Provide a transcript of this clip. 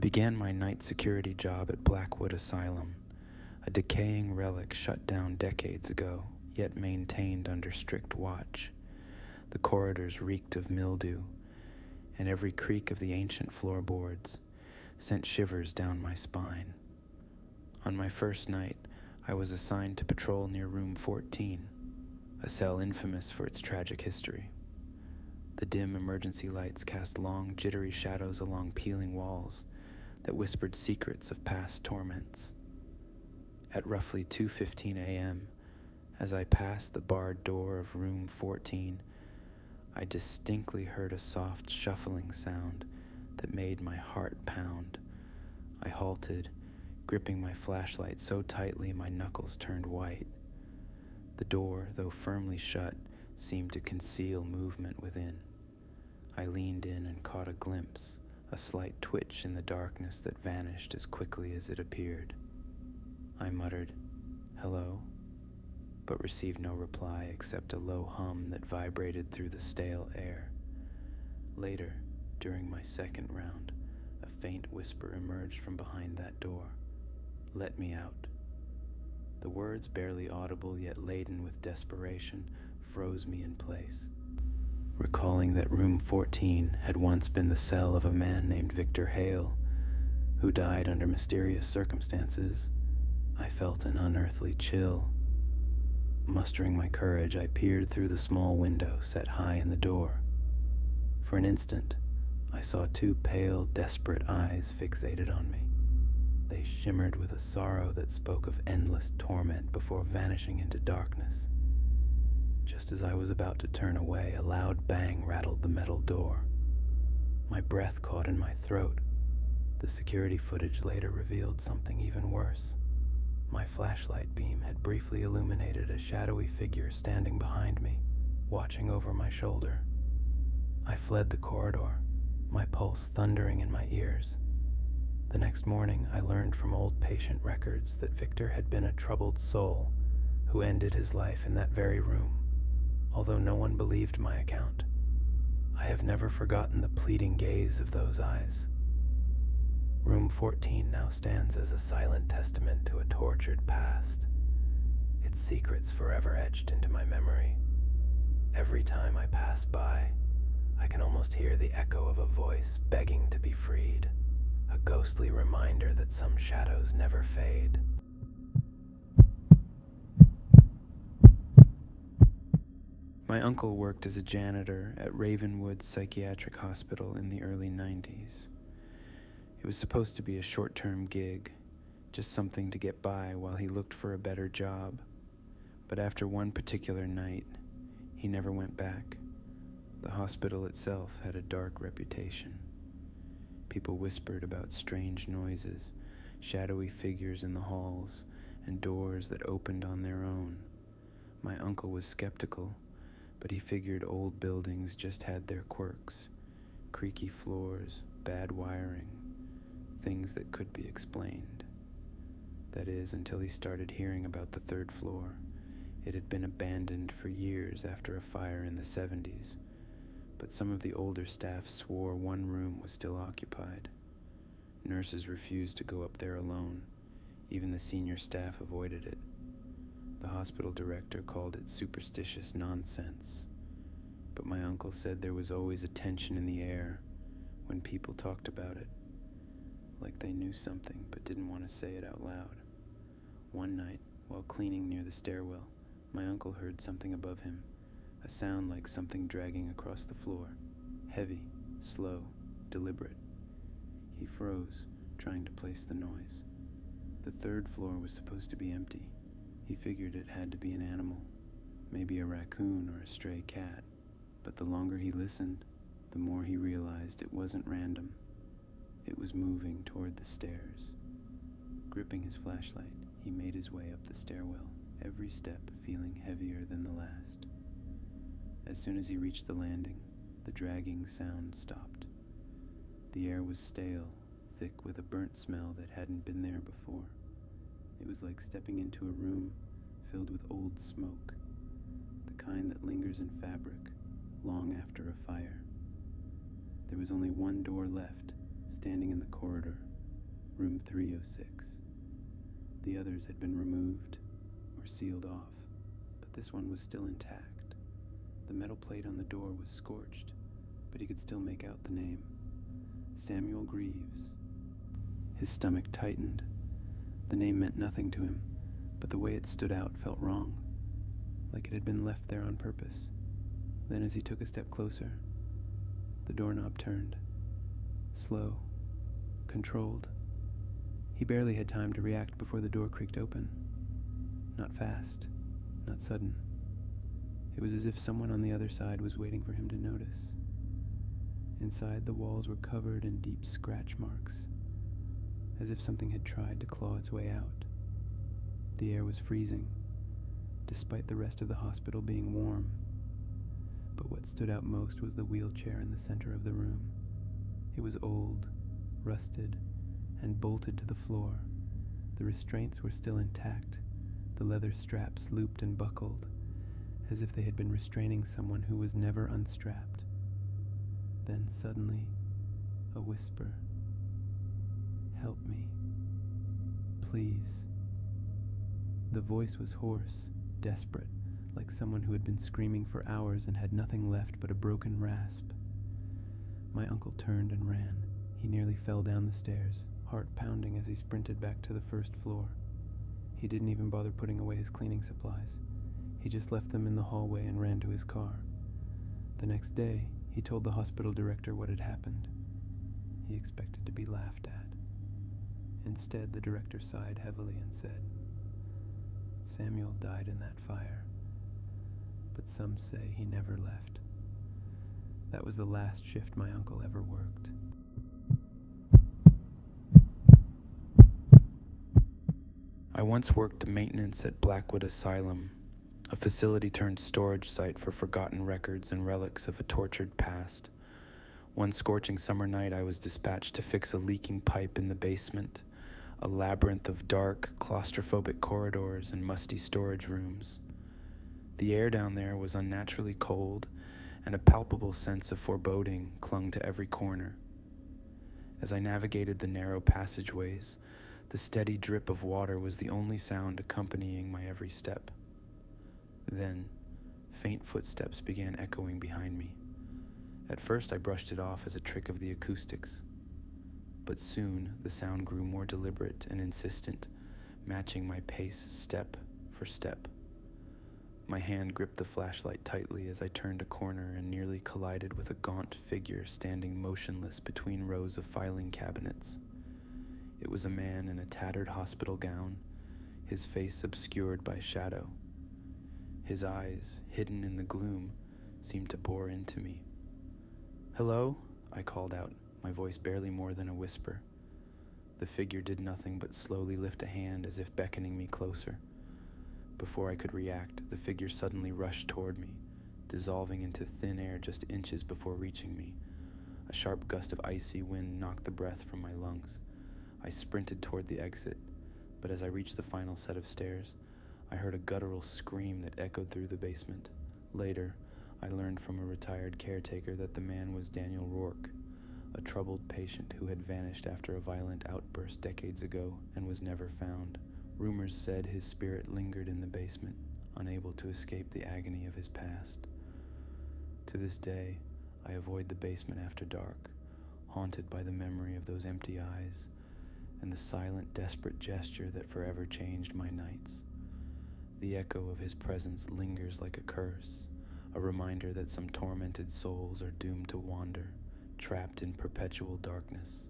began my night security job at Blackwood Asylum, a decaying relic shut down decades ago, yet maintained under strict watch. The corridors reeked of mildew, and every creak of the ancient floorboards sent shivers down my spine. On my first night, I was assigned to patrol near room 14, a cell infamous for its tragic history. The dim emergency lights cast long, jittery shadows along peeling walls that whispered secrets of past torments. At roughly 2:15 a.m., as I passed the barred door of room 14, I distinctly heard a soft shuffling sound that made my heart pound. I halted, gripping my flashlight so tightly my knuckles turned white. The door, though firmly shut, seemed to conceal movement within. I leaned in and caught a glimpse, a slight twitch in the darkness that vanished as quickly as it appeared. I muttered, "Hello?" but received no reply except a low hum that vibrated through the stale air. Later, during my second round, a faint whisper emerged from behind that door. "Let me out." The words, barely audible yet laden with desperation, froze me in place. Recalling that room 14 had once been the cell of a man named Victor Hale, who died under mysterious circumstances, I felt an unearthly chill. Mustering my courage, I peered through the small window set high in the door. For an instant, I saw two pale, desperate eyes fixated on me. They shimmered with a sorrow that spoke of endless torment before vanishing into darkness. Just as I was about to turn away, a loud bang rattled the metal door. My breath caught in my throat. The security footage later revealed something even worse. My flashlight beam had briefly illuminated a shadowy figure standing behind me, watching over my shoulder. I fled the corridor, my pulse thundering in my ears. The next morning, I learned from old patient records that Victor had been a troubled soul who ended his life in that very room. Although no one believed my account, I have never forgotten the pleading gaze of those eyes. Room 14 now stands as a silent testament to a tortured past, its secrets forever etched into my memory. Every time I pass by, I can almost hear the echo of a voice begging to be freed, a ghostly reminder that some shadows never fade. My uncle worked as a janitor at Ravenwood Psychiatric Hospital in the early 90s. It was supposed to be a short-term gig, just something to get by while he looked for a better job. But after one particular night, he never went back. The hospital itself had a dark reputation. People whispered about strange noises, shadowy figures in the halls, and doors that opened on their own. My uncle was skeptical, but he figured old buildings just had their quirks. Creaky floors, bad wiring, things that could be explained. That is, until he started hearing about the third floor. It had been abandoned for years after a fire in the 70s, but some of the older staff swore one room was still occupied. Nurses refused to go up there alone. Even the senior staff avoided it. The hospital director called it superstitious nonsense, but my uncle said there was always a tension in the air when people talked about it, like they knew something but didn't want to say it out loud. One night, while cleaning near the stairwell, my uncle heard something above him, a sound like something dragging across the floor, heavy, slow, deliberate. He froze, trying to place the noise. The third floor was supposed to be empty. He figured it had to be an animal, maybe a raccoon or a stray cat, but the longer he listened, the more he realized it wasn't random. It was moving toward the stairs. Gripping his flashlight, he made his way up the stairwell, every step feeling heavier than the last. As soon as he reached the landing, the dragging sound stopped. The air was stale, thick with a burnt smell that hadn't been there before. It was like stepping into a room filled with old smoke, the kind that lingers in fabric long after a fire. There was only one door left, standing in the corridor, room 306. The others had been removed or sealed off, but this one was still intact. The metal plate on the door was scorched, but he could still make out the name. Samuel Greaves. His stomach tightened. The name meant nothing to him, but the way it stood out felt wrong, like it had been left there on purpose. Then as he took a step closer, the doorknob turned. Slow, controlled. He barely had time to react before the door creaked open. Not fast, not sudden. It was as if someone on the other side was waiting for him to notice. Inside, the walls were covered in deep scratch marks, as if something had tried to claw its way out. The air was freezing, despite the rest of the hospital being warm. But what stood out most was the wheelchair in the center of the room. It was old, rusted, and bolted to the floor. The restraints were still intact, the leather straps looped and buckled, as if they had been restraining someone who was never unstrapped. Then suddenly, a whisper. "Help me. Please." The voice was hoarse, desperate, like someone who had been screaming for hours and had nothing left but a broken rasp. My uncle turned and ran. He nearly fell down the stairs, heart pounding as he sprinted back to the first floor. He didn't even bother putting away his cleaning supplies. He just left them in the hallway and ran to his car. The next day, he told the hospital director what had happened. He expected to be laughed at. Instead, the director sighed heavily and said, "Samuel died in that fire, but some say he never left." That was the last shift my uncle ever worked. I once worked maintenance at Blackwood Asylum, a facility turned storage site for forgotten records and relics of a tortured past. One scorching summer night, I was dispatched to fix a leaking pipe in the basement, a labyrinth of dark, claustrophobic corridors and musty storage rooms. The air down there was unnaturally cold, and a palpable sense of foreboding clung to every corner. As I navigated the narrow passageways, the steady drip of water was the only sound accompanying my every step. Then, faint footsteps began echoing behind me. At first I brushed it off as a trick of the acoustics, but soon the sound grew more deliberate and insistent, matching my pace step for step. My hand gripped the flashlight tightly as I turned a corner and nearly collided with a gaunt figure standing motionless between rows of filing cabinets. It was a man in a tattered hospital gown, his face obscured by shadow. His eyes, hidden in the gloom, seemed to bore into me. "Hello?" I called out, my voice barely more than a whisper. The figure did nothing but slowly lift a hand as if beckoning me closer. Before I could react, the figure suddenly rushed toward me, dissolving into thin air just inches before reaching me. A sharp gust of icy wind knocked the breath from my lungs. I sprinted toward the exit, but as I reached the final set of stairs, I heard a guttural scream that echoed through the basement. Later, I learned from a retired caretaker that the man was Daniel Rourke, a troubled patient who had vanished after a violent outburst decades ago and was never found. Rumors said his spirit lingered in the basement, unable to escape the agony of his past. To this day, I avoid the basement after dark, haunted by the memory of those empty eyes and the silent, desperate gesture that forever changed my nights. The echo of his presence lingers like a curse, a reminder that some tormented souls are doomed to wander, trapped in perpetual darkness.